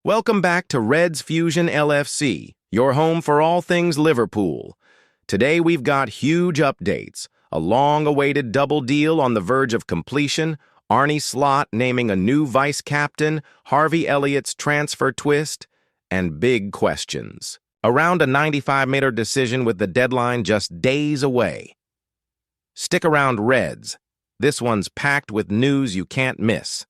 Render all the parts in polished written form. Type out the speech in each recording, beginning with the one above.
Welcome back to Reds Fusion LFC, your home for all things Liverpool. Today we've got huge updates, a long-awaited double deal on the verge of completion, Arne Slot naming a new vice-captain, Harvey Elliott's transfer twist, and big questions. Around a 95-meter decision with the deadline just days away. Stick around, Reds. This one's packed with news you can't miss.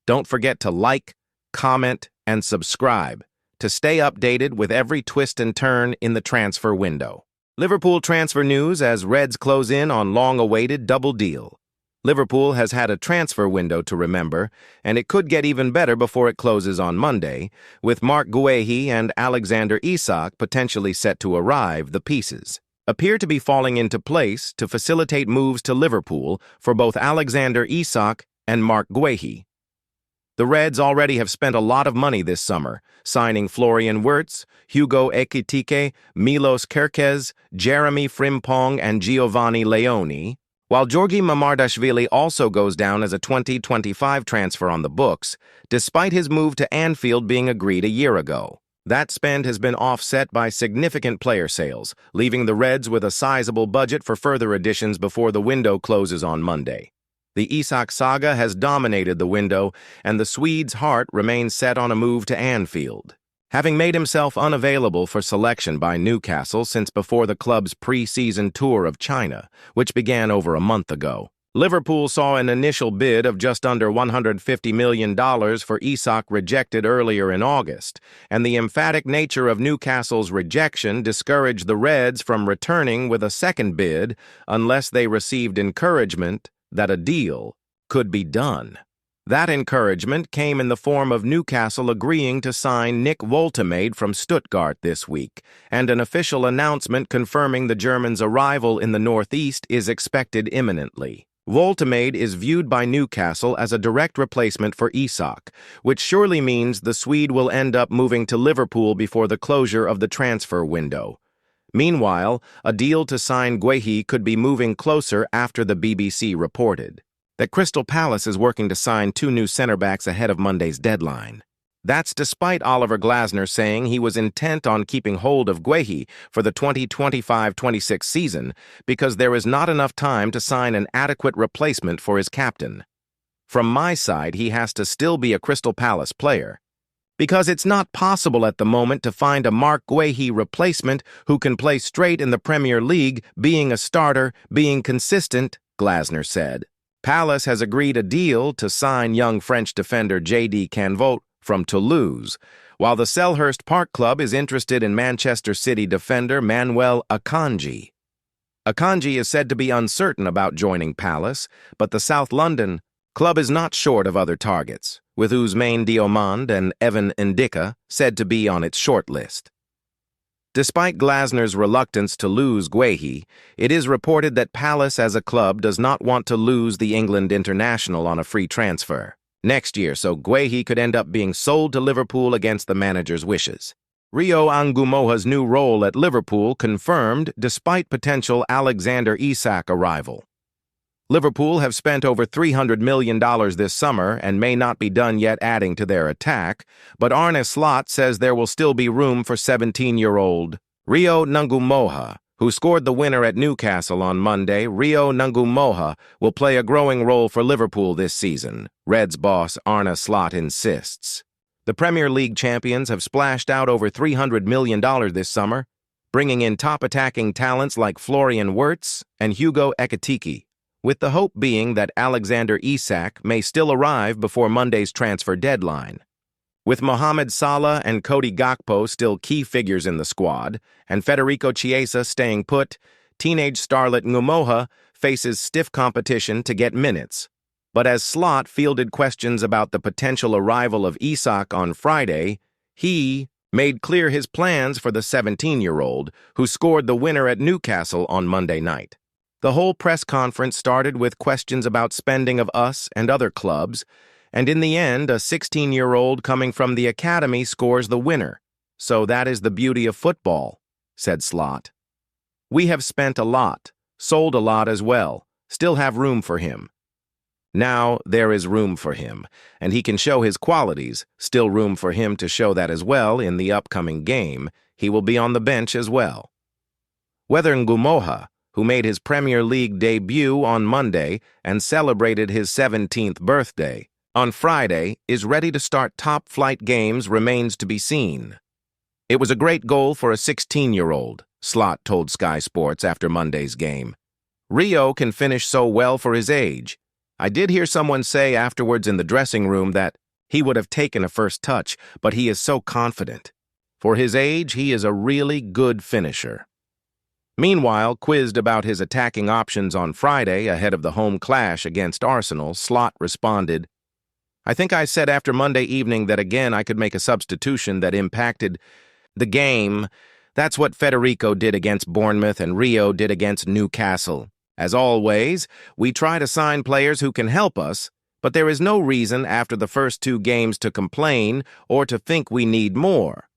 Don't forget to like, comment, and subscribe to stay updated with every twist and turn in the transfer window. Liverpool transfer news as Reds close in on long-awaited double deal. Liverpool has had a transfer window to remember, and it could get even better before it closes on Monday, with Isak Guehi and Alexander Isak potentially set to arrive. The pieces appear to be falling into place to facilitate moves to Liverpool for both Alexander Isak and Isak Guehi. The Reds already have spent a lot of money this summer, signing Florian Wirtz, Hugo Ekitike, Milos Kerkez, Jeremy Frimpong, and Giovanni Leone, while Georgi Mamardashvili also goes down as a 2025 transfer on the books, despite his move to Anfield being agreed a year ago. That spend has been offset by significant player sales, leaving the Reds with a sizable budget for further additions before the window closes on Monday. The Isak saga has dominated the window, and the Swede's heart remains set on a move to Anfield. Having made himself unavailable for selection by Newcastle since before the club's pre-season tour of China, which began over a month ago, Liverpool saw an initial bid of just under $150 million for Isak rejected earlier in August, and the emphatic nature of Newcastle's rejection discouraged the Reds from returning with a second bid unless they received encouragement that a deal could be done. That encouragement came in the form of Newcastle agreeing to sign Nick Woltemade from Stuttgart this week, and an official announcement confirming the German's arrival in the Northeast is expected imminently. Woltemade is viewed by Newcastle as a direct replacement for Isak, which surely means the Swede will end up moving to Liverpool before the closure of the transfer window. Meanwhile, a deal to sign Guehi could be moving closer after the BBC reported that Crystal Palace is working to sign two new centre-backs ahead of Monday's deadline. That's despite Oliver Glasner saying he was intent on keeping hold of Guehi for the 2025-26 season because there is not enough time to sign an adequate replacement for his captain. From my side, he has to still be a Crystal Palace player, because it's not possible at the moment to find a Isak Guehi replacement who can play straight in the Premier League, being a starter, being consistent, Glasner said. Palace has agreed a deal to sign young French defender J.D. Canvote from Toulouse, while the Selhurst Park Club is interested in Manchester City defender Manuel Akanji. Akanji is said to be uncertain about joining Palace, but the South London club is not short of other targets, with Ousmane Diomande and Evan Ndicka said to be on its short list. Despite Glasner's reluctance to lose Guehi, it is reported that Palace as a club does not want to lose the England international on a free transfer next year, so Guehi could end up being sold to Liverpool against the manager's wishes. Rio Ngumoha's new role at Liverpool confirmed despite potential Alexander Isak arrival. Liverpool have spent over $300 million this summer and may not be done yet adding to their attack, but Arne Slot says there will still be room for 17-year-old Rio Ngumoha, who scored the winner at Newcastle on Monday. Rio Ngumoha will play a growing role for Liverpool this season, Reds boss Arne Slot insists. The Premier League champions have splashed out over $300 million this summer, bringing in top attacking talents like Florian Wirtz and Hugo Ekitike, with the hope being that Alexander Isak may still arrive before Monday's transfer deadline. With Mohamed Salah and Cody Gakpo still key figures in the squad, and Federico Chiesa staying put, teenage starlet Ngumoha faces stiff competition to get minutes. But as Slot fielded questions about the potential arrival of Isak on Friday, he made clear his plans for the 17-year-old who scored the winner at Newcastle on Monday night. The whole press conference started with questions about spending of us and other clubs, and in the end, a 16-year-old coming from the academy scores the winner. So that is the beauty of football, said Slot. We have spent a lot, sold a lot as well, still have room for him. Now there is room for him, and he can show his qualities, still room for him to show that as well in the upcoming game. He will be on the bench as well. Rio Ngumoha, who made his Premier League debut on Monday and celebrated his 17th birthday on Friday, is ready to start top-flight games remains to be seen. It was a great goal for a 16-year-old, Slot told Sky Sports after Monday's game. Rio can finish so well for his age. I did hear someone say afterwards in the dressing room that he would have taken a first touch, but he is so confident. For his age, he is a really good finisher. Meanwhile, quizzed about his attacking options on Friday ahead of the home clash against Arsenal, Slot responded, "I think I said after Monday evening that again I could make a substitution that impacted the game. That's what Federico did against Bournemouth and Rio did against Newcastle. As always, we try to sign players who can help us, but there is no reason after the first 2 games to complain or to think we need more.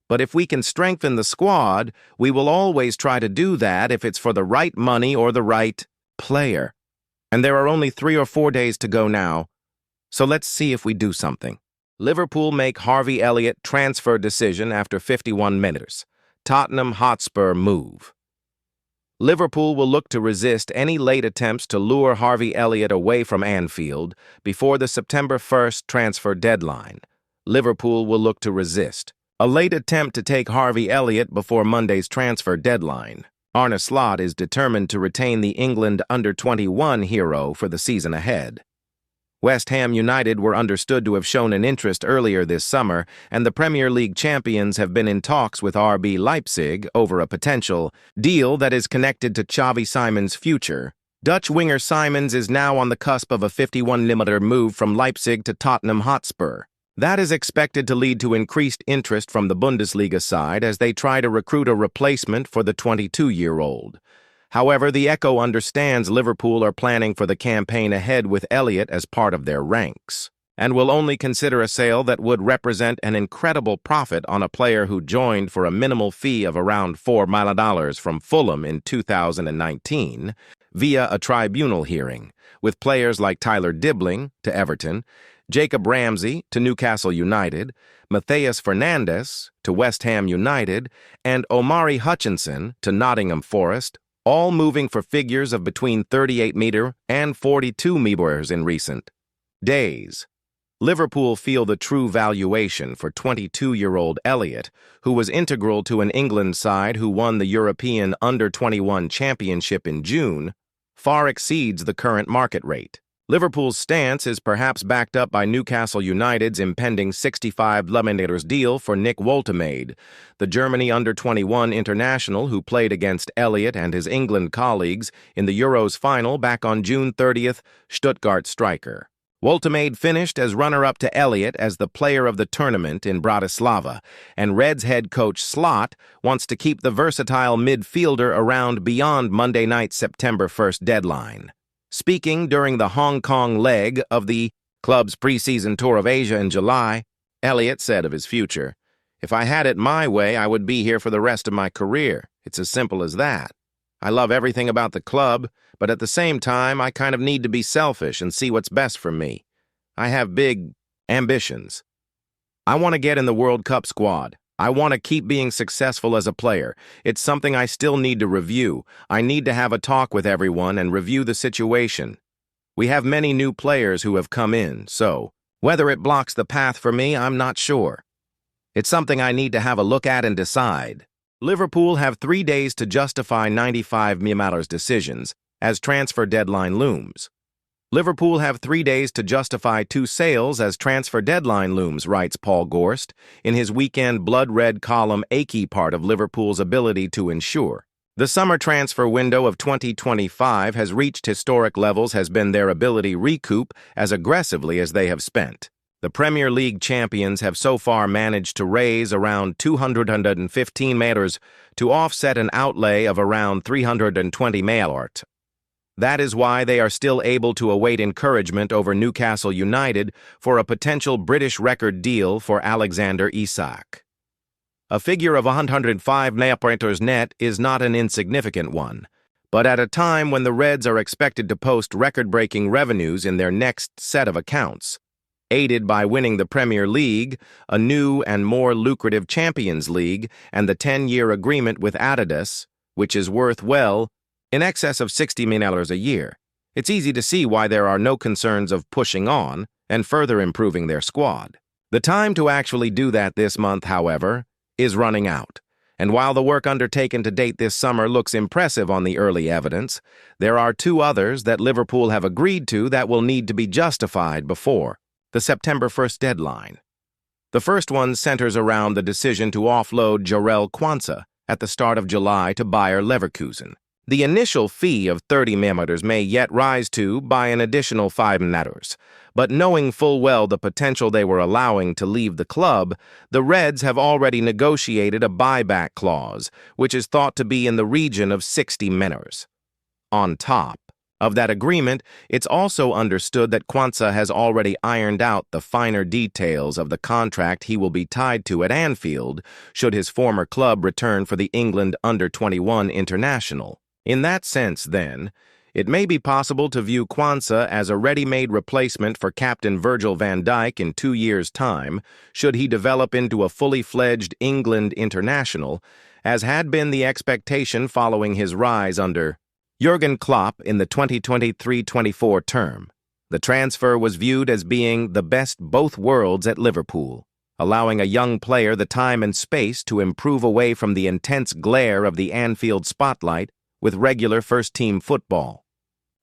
But if we can strengthen the squad, we will always try to do that if it's for the right money or the right player. And there are only 3 or 4 days to go now, so let's see if we do something." Liverpool make Harvey Elliott transfer decision after 51 minutes. Tottenham Hotspur move. Liverpool will look to resist any late attempts to lure Harvey Elliott away from Anfield before the September 1st transfer deadline. Liverpool will look to resist a late attempt to take Harvey Elliott before Monday's transfer deadline. Arne Slot is determined to retain the England under-21 hero for the season ahead. West Ham United were understood to have shown an interest earlier this summer, and the Premier League champions have been in talks with RB Leipzig over a potential deal that is connected to Xavi Simon's future. Dutch winger Simons is now on the cusp of a 51-millimeter move from Leipzig to Tottenham Hotspur. That is expected to lead to increased interest from the Bundesliga side as they try to recruit a replacement for the 22-year-old. However, the Echo understands Liverpool are planning for the campaign ahead with Elliott as part of their ranks, and will only consider a sale that would represent an incredible profit on a player who joined for a minimal fee of around $4 million from Fulham in 2019 via a tribunal hearing, with players like Tyler Dibbling to Everton, Jacob Ramsey to Newcastle United, Matheus Fernandes to West Ham United, and Omari Hutchinson to Nottingham Forest, all moving for figures of between 38 meter and 42 meters in recent days. Liverpool feel the true valuation for 22-year-old Elliott, who was integral to an England side who won the European Under-21 Championship in June, far exceeds the current market rate. Liverpool's stance is perhaps backed up by Newcastle United's impending 65 million deal for Nick Woltemade, the Germany under-21 international who played against Elliott and his England colleagues in the Euros final back on June 30th, Stuttgart striker. Woltemade finished as runner-up to Elliott as the player of the tournament in Bratislava, and Reds head coach Slot wants to keep the versatile midfielder around beyond Monday night's September 1st deadline. Speaking during the Hong Kong leg of the club's preseason tour of Asia in July, Elliott said of his future, "If I had it my way, I would be here for the rest of my career. It's as simple as that. I love everything about the club, but at the same time, I kind of need to be selfish and see what's best for me. I have big ambitions. I want to get in the World Cup squad. I want to keep being successful as a player. It's something I still need to review. I need to have a talk with everyone and review the situation. We have many new players who have come in, so whether it blocks the path for me, I'm not sure. It's something I need to have a look at and decide." Liverpool have 3 days to justify 95 million decisions as transfer deadline looms. Liverpool have 3 days to justify 2 sales as transfer deadline looms, writes Paul Gorst in his weekend blood-red column. A key part of Liverpool's ability to ensure the summer transfer window of 2025 has reached historic levels has been their ability to recoup as aggressively as they have spent. The Premier League champions have so far managed to raise around 215 million to offset an outlay of around 320 million. That is why they are still able to await encouragement over Newcastle United for a potential British record deal for Alexander Isak. A figure of 105 million net is not an insignificant one, but at a time when the Reds are expected to post record-breaking revenues in their next set of accounts. Aided by winning the Premier League, a new and more lucrative Champions League, and the 10-year agreement with Adidas, which is worth, well, in excess of $60 million a year. It's easy to see why there are no concerns of pushing on and further improving their squad. The time to actually do that this month, however, is running out. And while the work undertaken to date this summer looks impressive on the early evidence, there are two others that Liverpool have agreed to that will need to be justified before the September 1st deadline. The first one centers around the decision to offload Jarell Quansah at the start of July to Bayer Leverkusen. The initial fee of 30 million may yet rise to by an additional 5 million, but knowing full well the potential they were allowing to leave the club, the Reds have already negotiated a buyback clause, which is thought to be in the region of 60 million. On top of that agreement, it's also understood that Quansah has already ironed out the finer details of the contract he will be tied to at Anfield should his former club return for the England Under-21 International. In that sense, then, it may be possible to view Quansah as a ready-made replacement for Captain Virgil van Dijk in 2 years' time, should he develop into a fully-fledged England international, as had been the expectation following his rise under Jurgen Klopp in the 2023-24 term. The transfer was viewed as being the best both worlds at Liverpool, allowing a young player the time and space to improve away from the intense glare of the Anfield spotlight with regular first-team football.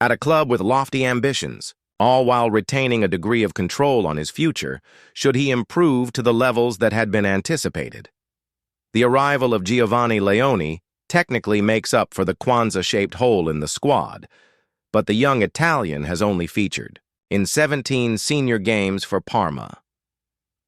At a club with lofty ambitions, all while retaining a degree of control on his future, should he improve to the levels that had been anticipated. The arrival of Giovanni Leone technically makes up for the Quansah-shaped hole in the squad, but the young Italian has only featured in 17 senior games for Parma.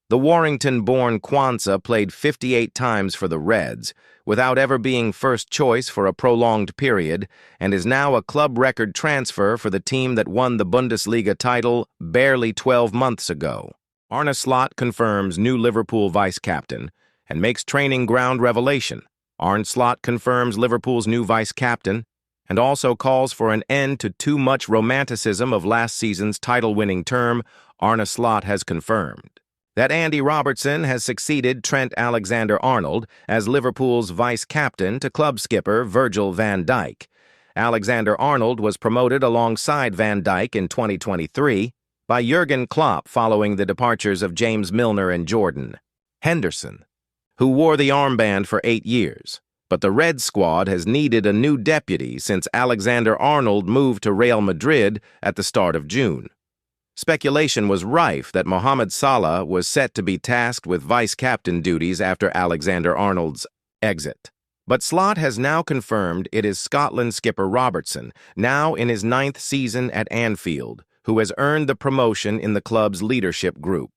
The Warrington-born Quansah played 58 times for the Reds, without ever being first choice for a prolonged period, and is now a club record transfer for the team that won the Bundesliga title barely 12 months ago. Arne Slot confirms new Liverpool vice-captain and makes training ground revelation. Arne Slot confirms Liverpool's new vice-captain and also calls for an end to too much romanticism of last season's title-winning term. Arne Slot has confirmed that Andy Robertson has succeeded Trent Alexander-Arnold as Liverpool's vice-captain to club skipper Virgil van Dijk. Alexander-Arnold was promoted alongside Van Dijk in 2023 by Jurgen Klopp following the departures of James Milner and Jordan Henderson, who wore the armband for 8 years. But the Red squad has needed a new deputy since Alexander-Arnold moved to Real Madrid at the start of June. Speculation was rife that Mohamed Salah was set to be tasked with vice-captain duties after Alexander-Arnold's exit. But Slot has now confirmed it is Scotland skipper Robertson, now in his 9th season at Anfield, who has earned the promotion in the club's leadership group.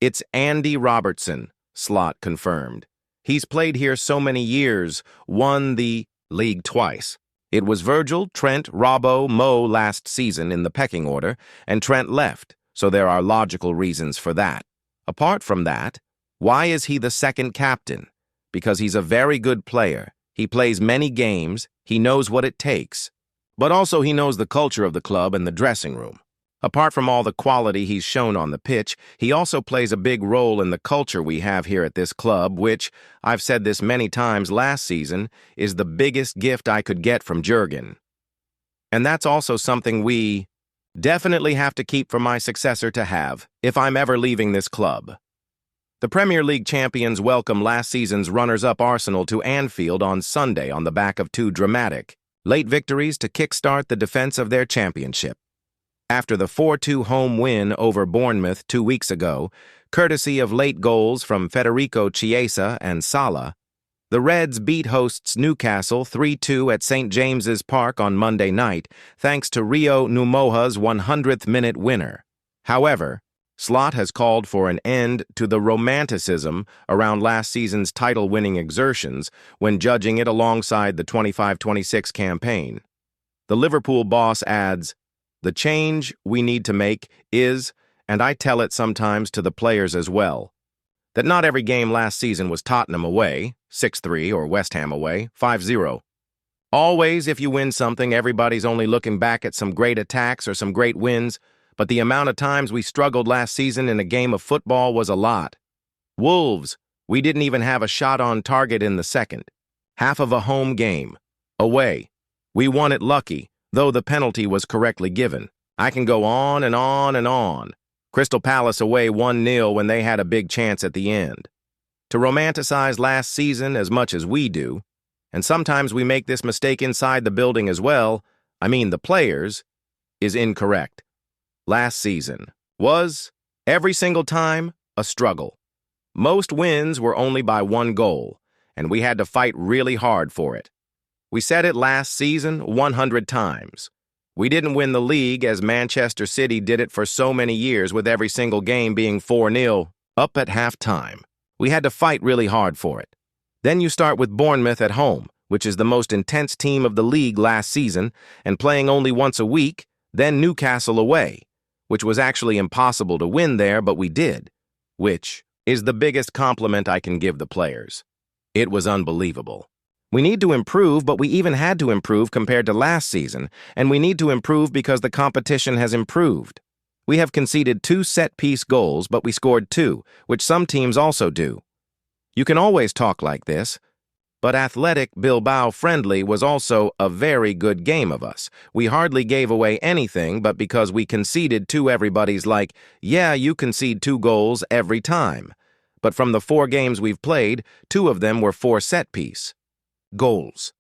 It's Andy Robertson, Slot confirmed. He's played here so many years, won the league twice. It was Virgil, Trent, Robbo, Mo last season in the pecking order, and Trent left, so there are logical reasons for that. Apart from that, why is he the second captain? Because he's a very good player. He plays many games, he knows what it takes, but also he knows the culture of the club and the dressing room. Apart from all the quality he's shown on the pitch, he also plays a big role in the culture we have here at this club, which, I've said this many times last season, is the biggest gift I could get from Jurgen. And that's also something we definitely have to keep for my successor to have, if I'm ever leaving this club. The Premier League champions welcome last season's runners-up Arsenal to Anfield on Sunday on the back of 2 dramatic, late victories to kickstart the defense of their championship. After the 4-2 home win over Bournemouth 2 weeks ago, courtesy of late goals from Federico Chiesa and Salah, the Reds beat hosts Newcastle 3-2 at St. James's Park on Monday night, thanks to Rio Ngumoha's 100th-minute winner. However, Slot has called for an end to the romanticism around last season's title-winning exertions when judging it alongside the 25-26 campaign. The Liverpool boss adds, "The change we need to make is, and I tell it sometimes to the players as well, that not every game last season was Tottenham away, 6-3, or West Ham away, 5-0. Always, if you win something, everybody's only looking back at some great attacks or some great wins, but the amount of times we struggled last season in a game of football was a lot. Wolves, we didn't even have a shot on target in the second. Half of a home game. Away. We won it lucky, though the penalty was correctly given. I can go on and on and on. Crystal Palace away 1-0 when they had a big chance at the end. To romanticize last season as much as we do, and sometimes we make this mistake inside the building as well, I mean the players, is incorrect. Last season was, every single time, a struggle. Most wins were only by 1 goal, and we had to fight really hard for it. We said it last season 100 times. We didn't win the league as Manchester City did it for so many years with every single game being 4-0 up at halftime. We had to fight really hard for it. Then you start with Bournemouth at home, which is the most intense team of the league last season, and playing only once a week, then Newcastle away, which was actually impossible to win there, but we did, which is the biggest compliment I can give the players. It was unbelievable. We need to improve, but we even had to improve compared to last season, and we need to improve because the competition has improved. We have conceded 2 set-piece goals, but we scored 2, which some teams also do. You can always talk like this, but Athletic Bilbao friendly was also a very good game of us. We hardly gave away anything, but because we conceded 2, everybody's like, yeah, you concede 2 goals every time. But from the 4 games we've played, 2 of them were 4 set-piece goals.